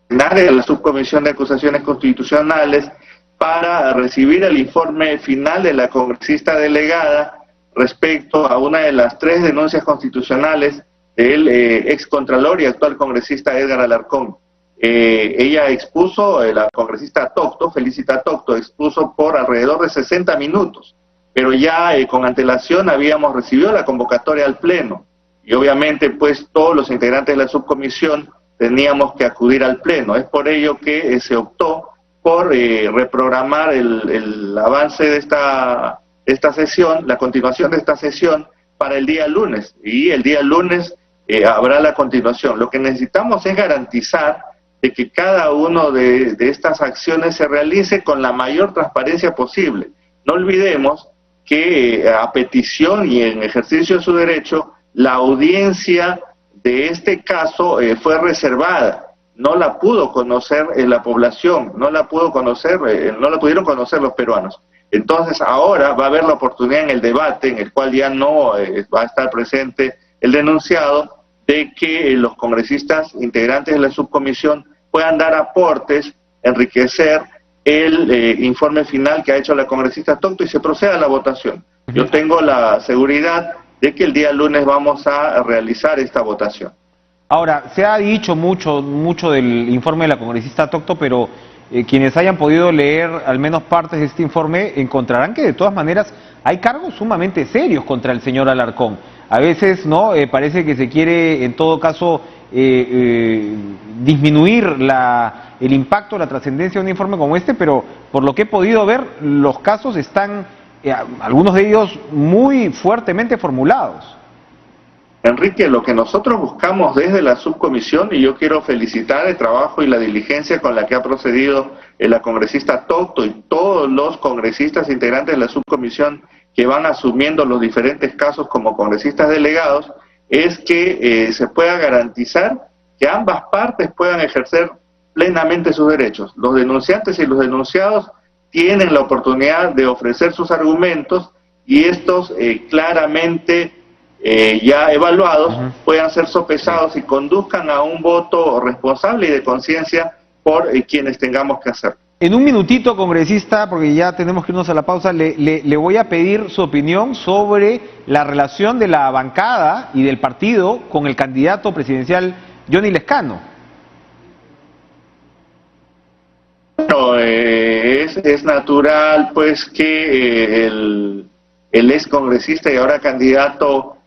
plenario de la Subcomisión de Acusaciones Constitucionales para recibir el informe final de la congresista delegada respecto a una de las 3 denuncias constitucionales del excontralor y actual congresista Edgar Alarcón. Ella expuso, la congresista Tocto, Felicita Tocto, expuso por alrededor de 60 minutos, pero ya con antelación habíamos recibido la convocatoria al Pleno. Y obviamente, pues, todos los integrantes de la subcomisión teníamos que acudir al Pleno. Es por ello que se optó por reprogramar el avance de esta sesión, la continuación de esta sesión, para el día lunes. Y el día lunes habrá la continuación. Lo que necesitamos es garantizar de que cada uno de estas acciones se realice con la mayor transparencia posible. No olvidemos que a petición y en ejercicio de su derecho, la audiencia de este caso fue reservada, no la pudo conocer la población, no la pudieron conocer los peruanos. Entonces ahora va a haber la oportunidad en el debate, en el cual ya no va a estar presente el denunciado, de que los congresistas integrantes de la subcomisión puedan dar aportes, enriquecer el informe final que ha hecho la congresista Tocto y se proceda a la votación. Yo tengo la seguridad de que el día lunes vamos a realizar esta votación. Ahora, se ha dicho mucho del informe de la congresista Tocto, pero quienes hayan podido leer al menos partes de este informe encontrarán que de todas maneras hay cargos sumamente serios contra el señor Alarcón. A veces no parece que se quiere en todo caso disminuir el impacto, la trascendencia de un informe como este, pero por lo que he podido ver los casos están, algunos de ellos muy fuertemente formulados. Enrique, lo que nosotros buscamos desde la subcomisión, y yo quiero felicitar el trabajo y la diligencia con la que ha procedido la congresista Tocto y todos los congresistas integrantes de la subcomisión que van asumiendo los diferentes casos como congresistas delegados, es que se pueda garantizar que ambas partes puedan ejercer plenamente sus derechos. Los denunciantes y los denunciados tienen la oportunidad de ofrecer sus argumentos y estos claramente ya evaluados puedan ser sopesados y conduzcan a un voto responsable y de conciencia por quienes tengamos que hacer. En un minutito, congresista, porque ya tenemos que irnos a la pausa, le voy a pedir su opinión sobre la relación de la bancada y del partido con el candidato presidencial Johnny Lescano. Bueno, es natural pues que el ex congresista y ahora candidato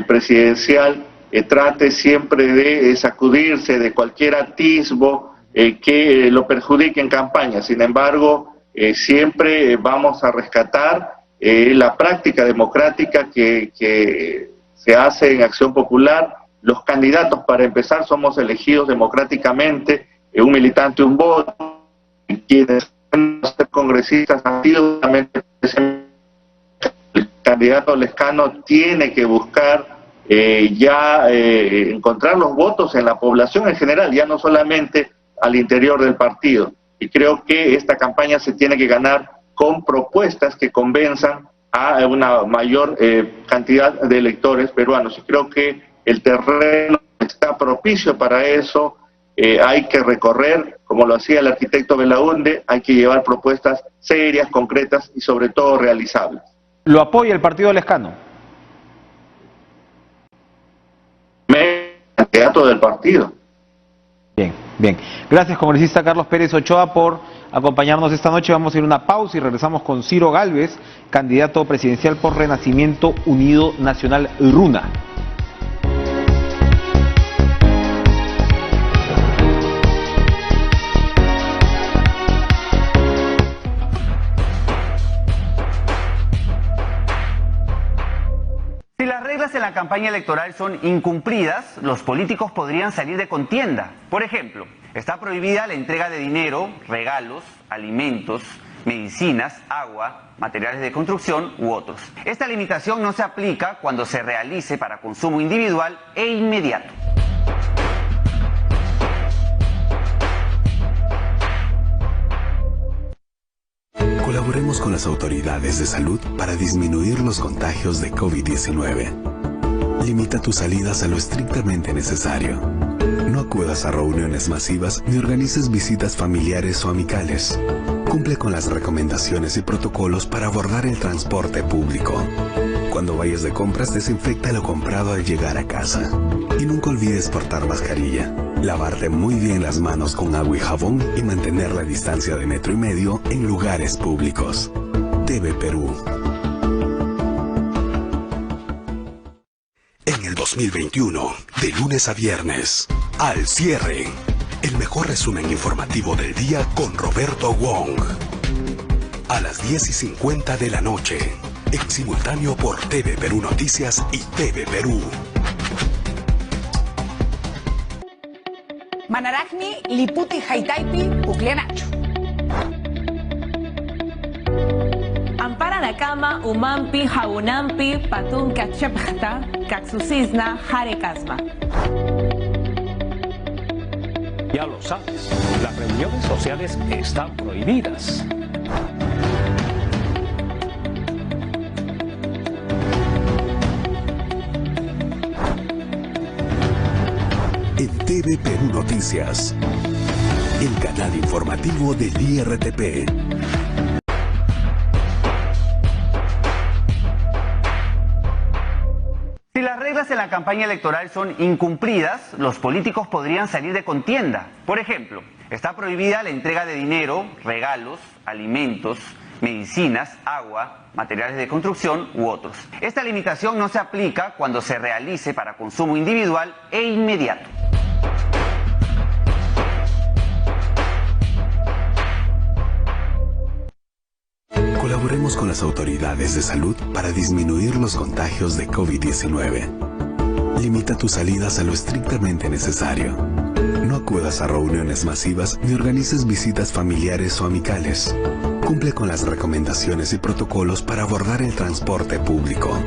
presidencial trate siempre de sacudirse de cualquier atisbo que lo perjudique en campaña. Sin embargo, siempre vamos a rescatar la práctica democrática que se hace en Acción Popular. Los candidatos, para empezar, somos elegidos democráticamente, un militante, un voto. Quienes ser congresistas han sido el candidato Lescano tiene que buscar encontrar los votos en la población en general, ya no solamente al interior del partido. Y creo que esta campaña se tiene que ganar con propuestas que convenzan a una mayor cantidad de electores peruanos. Y creo que el terreno está propicio para eso. Hay que recorrer, como lo hacía el arquitecto Belaunde, hay que llevar propuestas serias, concretas y sobre todo realizables. ¿Lo apoya el partido Lescano? Candidato del partido. Bien, bien. Gracias, congresista Carlos Pérez Ochoa, por acompañarnos esta noche. Vamos a ir a una pausa y regresamos con Ciro Gálvez, candidato presidencial por Renacimiento Unido Nacional RUNA. Si las reglas en la campaña electoral son incumplidas, los políticos podrían salir de contienda. Por ejemplo, está prohibida la entrega de dinero, regalos, alimentos, medicinas, agua, materiales de construcción u otros. Esta limitación no se aplica cuando se realice para consumo individual e inmediato. Colaboremos con las autoridades de salud para disminuir los contagios de COVID-19. Limita tus salidas a lo estrictamente necesario. No acudas a reuniones masivas ni organices visitas familiares o amicales. Cumple con las recomendaciones y protocolos para abordar el transporte público. Cuando vayas de compras, desinfecta lo comprado al llegar a casa. Y nunca olvides portar mascarilla, lavarte muy bien las manos con agua y jabón y mantener la distancia de 1,5 metros en lugares públicos. TV Perú. En el 2021, de lunes a viernes, Al Cierre, el mejor resumen informativo del día con Roberto Wong. A las 10:50 de la noche, en simultáneo por TV Perú Noticias y TV Perú. Manaragni, Liputi, Haitaipi, Uclenacho. Ampara Nakama, Umampi, Jaunampi, Patun, Kachepjta, Kaxusisna, Jarecasma. Ya lo sabes, las reuniones sociales están prohibidas. En TV Perú Noticias, el canal informativo del IRTP. Si las reglas en la campaña electoral son incumplidas, los políticos podrían salir de contienda. Por ejemplo, está prohibida la entrega de dinero, regalos, alimentos, medicinas, agua, materiales de construcción u otros. Esta limitación no se aplica cuando se realice para consumo individual e inmediato. Colaboremos con las autoridades de salud para disminuir los contagios de COVID-19. Limita tus salidas a lo estrictamente necesario. No acudas a reuniones masivas ni organices visitas familiares o amicales. Cumple con las recomendaciones y protocolos para abordar el transporte público.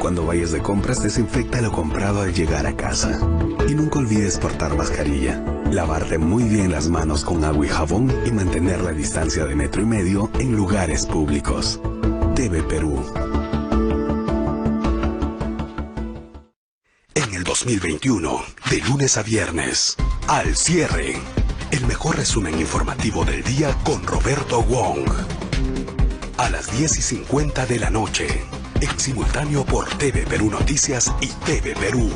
Cuando vayas de compras, desinfecta lo comprado al llegar a casa. Y nunca olvides portar mascarilla. Lavarte muy bien las manos con agua y jabón y mantener la distancia de 1,5 metros en lugares públicos. TV Perú. En el 2021, de lunes a viernes, Al Cierre, el mejor resumen informativo del día con Roberto Wong. A las 10:50 de la noche, en simultáneo por TV Perú Noticias y TV Perú.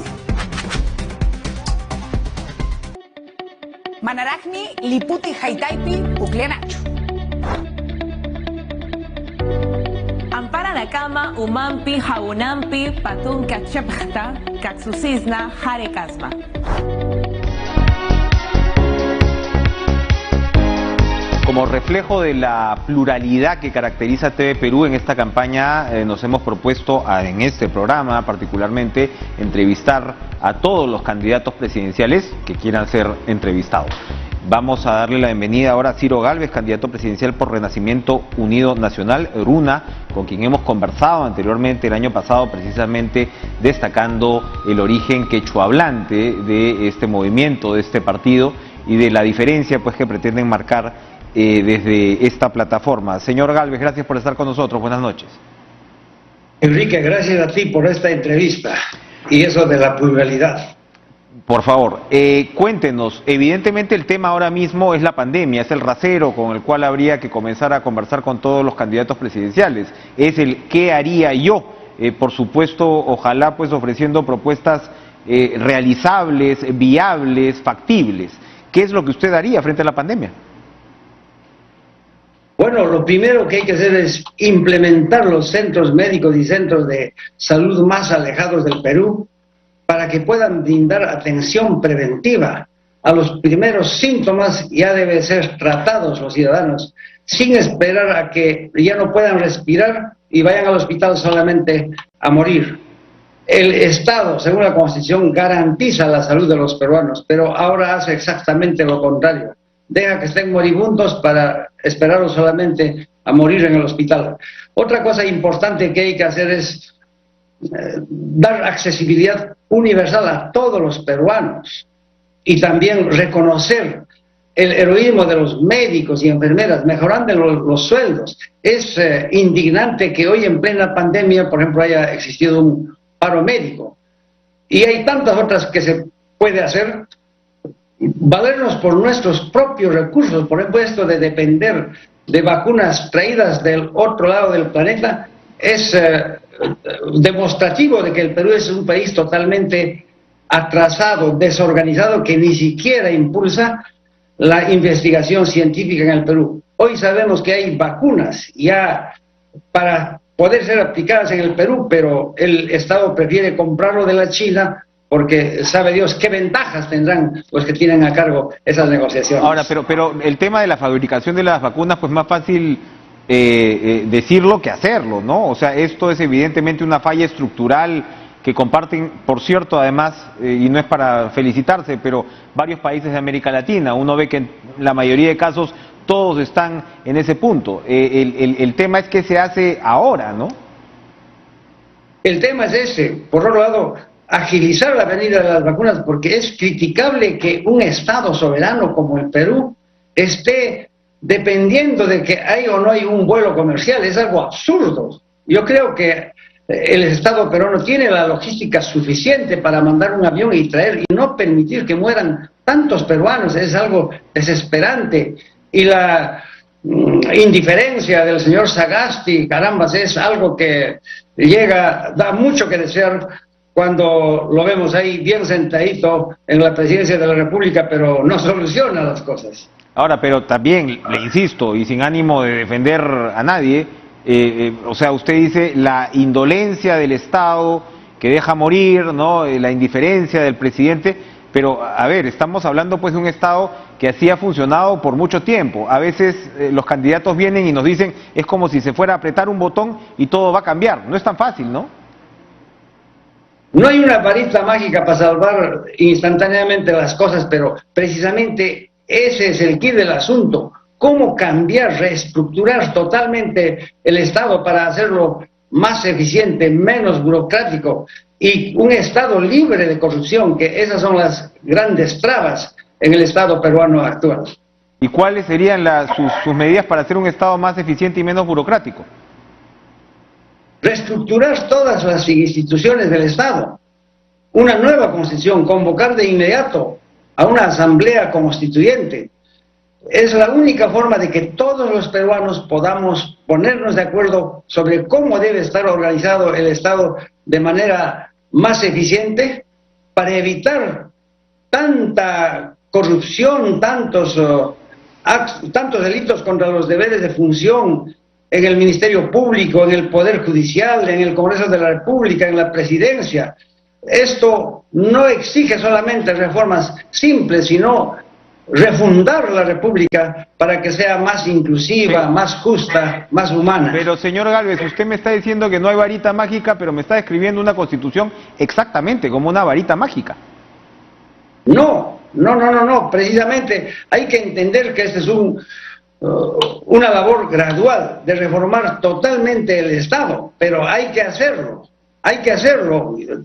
Manaragni, Liputi, Haitaipi, Puclenacho. Ampara Nakama, Umampi, Jaunampi, Patun, Kachepjta, Kaxusisna, Harekasma. Como reflejo de la pluralidad que caracteriza a TV Perú en esta campaña, nos hemos propuesto en este programa particularmente entrevistar a todos los candidatos presidenciales que quieran ser entrevistados. Vamos a darle la bienvenida ahora a Ciro Gálvez, candidato presidencial por Renacimiento Unido Nacional, RUNA, con quien hemos conversado anteriormente el año pasado, precisamente destacando el origen quechuahablante de este movimiento, de este partido, y de la diferencia pues que pretenden marcar desde esta plataforma. Señor Gálvez, gracias por estar con nosotros. Buenas noches. Enrique, gracias a ti por esta entrevista y eso de la pluralidad. Por favor, cuéntenos, evidentemente el tema ahora mismo es la pandemia, es el rasero con el cual habría que comenzar a conversar con todos los candidatos presidenciales, es el ¿qué haría yo? Por supuesto, ojalá pues ofreciendo propuestas realizables, viables, factibles. ¿Qué es lo que usted haría frente a la pandemia? Bueno, lo primero que hay que hacer es implementar los centros médicos y centros de salud más alejados del Perú para que puedan brindar atención preventiva. A los primeros síntomas ya deben ser tratados los ciudadanos, sin esperar a que ya no puedan respirar y vayan al hospital solamente a morir. El Estado, según la Constitución, garantiza la salud de los peruanos, pero ahora hace exactamente lo contrario. Deja que estén moribundos para esperarlos solamente a morir en el hospital. Otra cosa importante que hay que hacer es dar accesibilidad universal a todos los peruanos y también reconocer el heroísmo de los médicos y enfermeras, mejorando los sueldos. Es indignante que hoy en plena pandemia, por ejemplo, haya existido un paro médico. Y hay tantas otras que se puede hacer. Valernos por nuestros propios recursos, por ejemplo, esto de depender de vacunas traídas del otro lado del planeta, es demostrativo de que el Perú es un país totalmente atrasado, desorganizado, que ni siquiera impulsa la investigación científica en el Perú. Hoy sabemos que hay vacunas ya para poder ser aplicadas en el Perú, pero el Estado prefiere comprarlo de la China porque sabe Dios qué ventajas tendrán los que tienen a cargo esas negociaciones. Ahora, pero el tema de la fabricación de las vacunas, pues más fácil decirlo que hacerlo, ¿no? O sea, esto es evidentemente una falla estructural que comparten, por cierto, además, y no es para felicitarse, pero varios países de América Latina. Uno ve que en la mayoría de casos todos están en ese punto. El tema es que se hace ahora, ¿no? El tema es ese. Por otro lado, agilizar la venida de las vacunas, porque es criticable que un Estado soberano como el Perú esté dependiendo de que hay o no hay un vuelo comercial. Es algo absurdo. Yo creo que el Estado peruano tiene la logística suficiente para mandar un avión y traer y no permitir que mueran tantos peruanos, es algo desesperante. Y la indiferencia del señor Sagasti, carambas, es algo que da mucho que desear cuando lo vemos ahí bien sentadito en la presidencia de la República, pero no soluciona las cosas. Ahora, pero también, le insisto, y sin ánimo de defender a nadie, o sea, usted dice la indolencia del Estado que deja morir, ¿no? La indiferencia del presidente, pero a ver, estamos hablando pues de un Estado que así ha funcionado por mucho tiempo. A veces los candidatos vienen y nos dicen, es como si se fuera a apretar un botón y todo va a cambiar. No es tan fácil, ¿no? No hay una varita mágica para salvar instantáneamente las cosas, pero precisamente ese es el quid del asunto. ¿Cómo cambiar, reestructurar totalmente el Estado para hacerlo más eficiente, menos burocrático y un Estado libre de corrupción? Que esas son las grandes trabas en el Estado peruano actual. ¿Y cuáles serían sus medidas para hacer un Estado más eficiente y menos burocrático? Reestructurar todas las instituciones del Estado, una nueva constitución, convocar de inmediato a una asamblea constituyente. Es la única forma de que todos los peruanos podamos ponernos de acuerdo sobre cómo debe estar organizado el Estado de manera más eficiente para evitar tanta corrupción, tantos delitos contra los deberes de función en el Ministerio Público, en el Poder Judicial, en el Congreso de la República, en la Presidencia. Esto no exige solamente reformas simples, sino refundar la República para que sea más inclusiva, más justa, más humana. Pero señor Gálvez, usted me está diciendo que no hay varita mágica, pero me está describiendo una Constitución exactamente como una varita mágica. No, precisamente hay que entender que este es una labor gradual de reformar totalmente el Estado, pero hay que hacerlo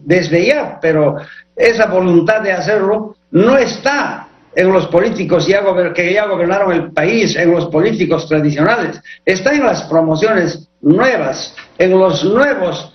desde ya, pero esa voluntad de hacerlo no está en los políticos que ya gobernaron el país, en los políticos tradicionales, está en las promociones nuevas, en los nuevos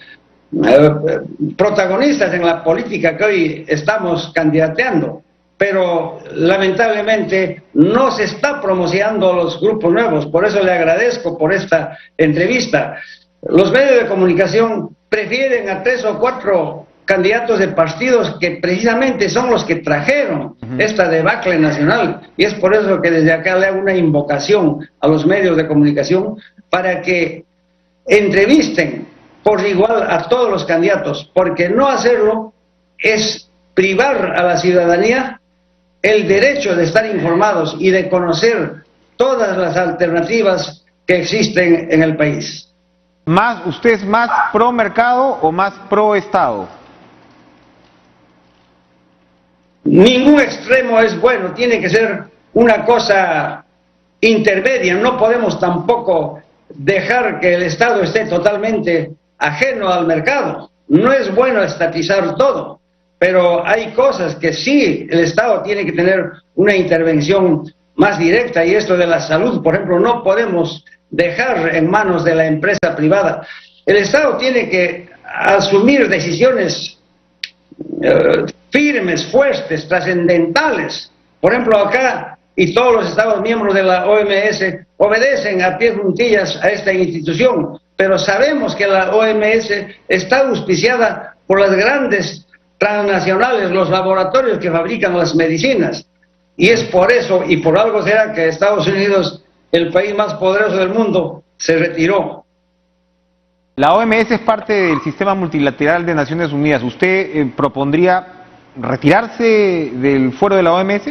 protagonistas en la política que hoy estamos candidateando. Pero lamentablemente no se está promocionando los grupos nuevos. Por eso le agradezco por esta entrevista. Los medios de comunicación prefieren a 3 o 4 candidatos de partidos que precisamente son los que trajeron esta debacle nacional, y es por eso que desde acá le hago una invocación a los medios de comunicación para que entrevisten por igual a todos los candidatos, porque no hacerlo es privar a la ciudadanía el derecho de estar informados y de conocer todas las alternativas que existen en el país. ¿Usted es más pro mercado o más pro Estado? Ningún extremo es bueno, tiene que ser una cosa intermedia. No podemos tampoco dejar que el Estado esté totalmente ajeno al mercado. No es bueno estatizar todo, pero hay cosas que sí el Estado tiene que tener una intervención más directa, y esto de la salud, por ejemplo, no podemos dejar en manos de la empresa privada. El Estado tiene que asumir decisiones firmes, fuertes, trascendentales. Por ejemplo, acá, y todos los Estados miembros de la OMS obedecen a pie juntillas a esta institución, pero sabemos que la OMS está auspiciada por las grandes transnacionales, los laboratorios que fabrican las medicinas, y es por eso, y por algo será que Estados Unidos, el país más poderoso del mundo, se retiró. La OMS es parte del sistema multilateral de Naciones Unidas. ¿Usted propondría retirarse del fuero de la OMS?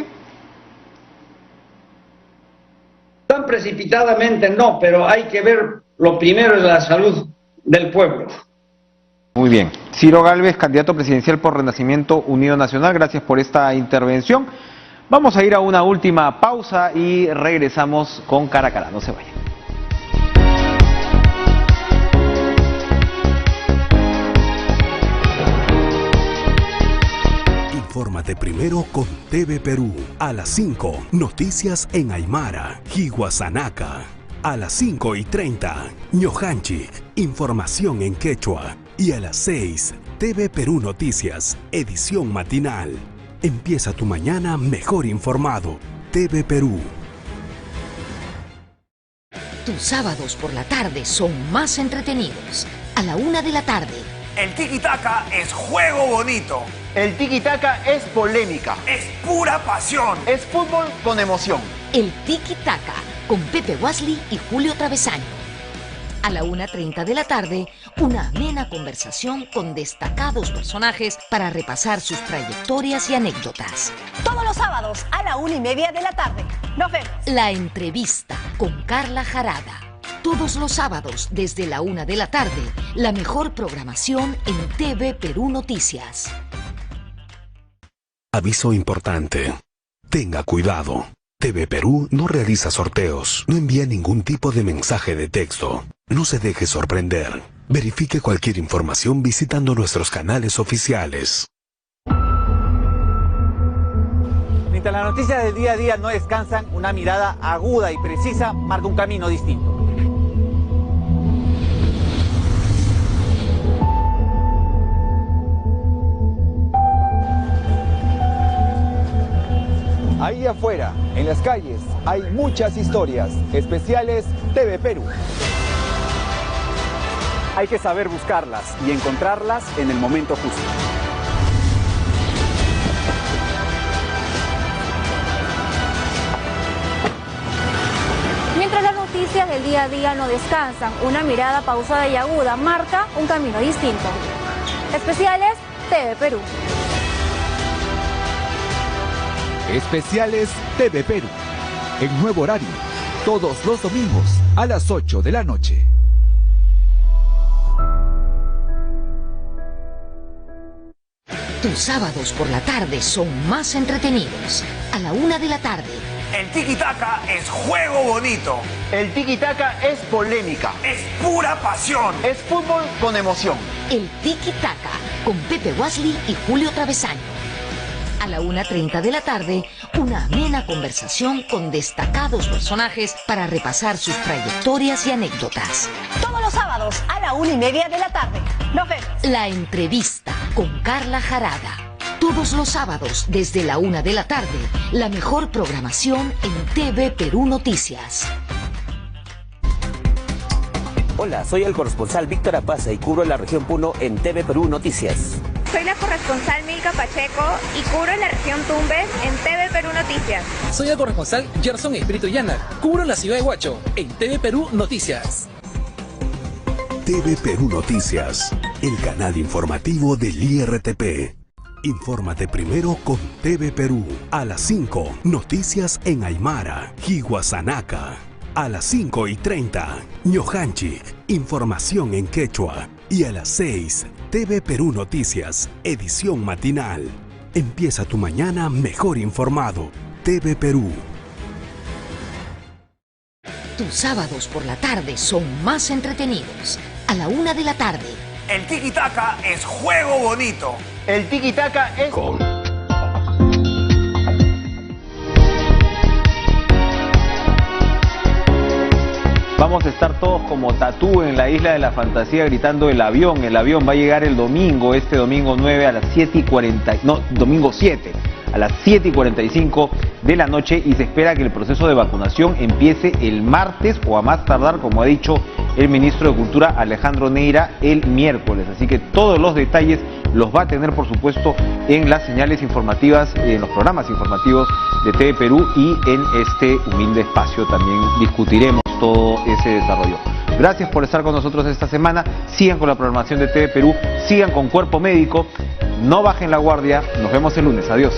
Tan precipitadamente no, pero hay que ver, lo primero es la salud del pueblo. Muy bien. Ciro Gálvez, candidato presidencial por Renacimiento Unido Nacional, gracias por esta intervención. Vamos a ir a una última pausa y regresamos con Cara a Cara. No se vayan. Infórmate primero con TV Perú. A las 5, noticias en Aymara, Hihuasanaca. A las 5:30, Ñojanchi, información en quechua. Y a las 6, TV Perú Noticias, edición matinal. Empieza tu mañana mejor informado. TV Perú. Tus sábados por la tarde son más entretenidos. A la 1 de la tarde. El tiki-taka es juego bonito. El tiki-taka es polémica. Es pura pasión. Es fútbol con emoción. El tiki-taka con Pepe Wasley y Julio Travesaño. A la 1:30 de la tarde, una amena conversación con destacados personajes para repasar sus trayectorias y anécdotas. Todos los sábados a la 1:30 de la tarde. Nos vemos. La entrevista con Carla Jarada. Todos los sábados desde la 1 de la tarde, la mejor programación en TV Perú Noticias. Aviso importante. Tenga cuidado. TV Perú no realiza sorteos, no envía ningún tipo de mensaje de texto. No se deje sorprender. Verifique cualquier información visitando nuestros canales oficiales. Mientras las noticias del día a día no descansan, una mirada aguda y precisa marca un camino distinto. Ahí afuera, en las calles, hay muchas historias. Especiales TV Perú. Hay que saber buscarlas y encontrarlas en el momento justo. Mientras las noticias del día a día no descansan, una mirada pausada y aguda marca un camino distinto. Especiales TV Perú. Especiales TV Perú. En nuevo horario, todos los domingos a las 8 de la noche. Tus sábados por la tarde son más entretenidos. A la 1 de la tarde. El tiki-taka es juego bonito. El tiki-taka es polémica. Es pura pasión. Es fútbol con emoción. El tiki-taka con Pepe Wasley y Julio Travesaño. A la 1:30 de la tarde, una amena conversación con destacados personajes para repasar sus trayectorias y anécdotas. Todos los sábados a la 1:30 de la tarde. Nos vemos. La entrevista con Carla Jarada. Todos los sábados desde la 1 de la tarde, la mejor programación en TV Perú Noticias. Hola, soy el corresponsal Víctor Apaza y cubro la región Puno en TV Perú Noticias. Soy la corresponsal Milka Pacheco y cubro la región Tumbes en TV Perú Noticias. Soy el corresponsal Gerson Espíritu Llana, cubro la ciudad de Huacho en TV Perú Noticias. TV Perú Noticias, el canal informativo del IRTP. Infórmate primero con TV Perú. A las 5, noticias en Aymara, Hihuasanaca. A las 5:30, Ñojanchi, información en quechua. Y a las 6, TV Perú Noticias, edición matinal. Empieza tu mañana mejor informado. TV Perú. Tus sábados por la tarde son más entretenidos. A la 1 de la tarde. El tiki-taka es juego bonito. El tiki-taka es... Vamos a estar todos como Tatú en la Isla de la Fantasía gritando el avión. El avión va a llegar el domingo, este domingo 9 a las 7:40, no, domingo 7 a las 7:45 de la noche, y se espera que el proceso de vacunación empiece el martes o a más tardar, como ha dicho el ministro de Cultura Alejandro Neira, el miércoles. Así que todos los detalles los va a tener, por supuesto, en las señales informativas, en los programas informativos de TV Perú, y en este humilde espacio también discutiremos todo ese desarrollo. Gracias por estar con nosotros esta semana. Sigan con la programación de TV Perú, sigan con Cuerpo Médico, no bajen la guardia. Nos vemos el lunes. Adiós.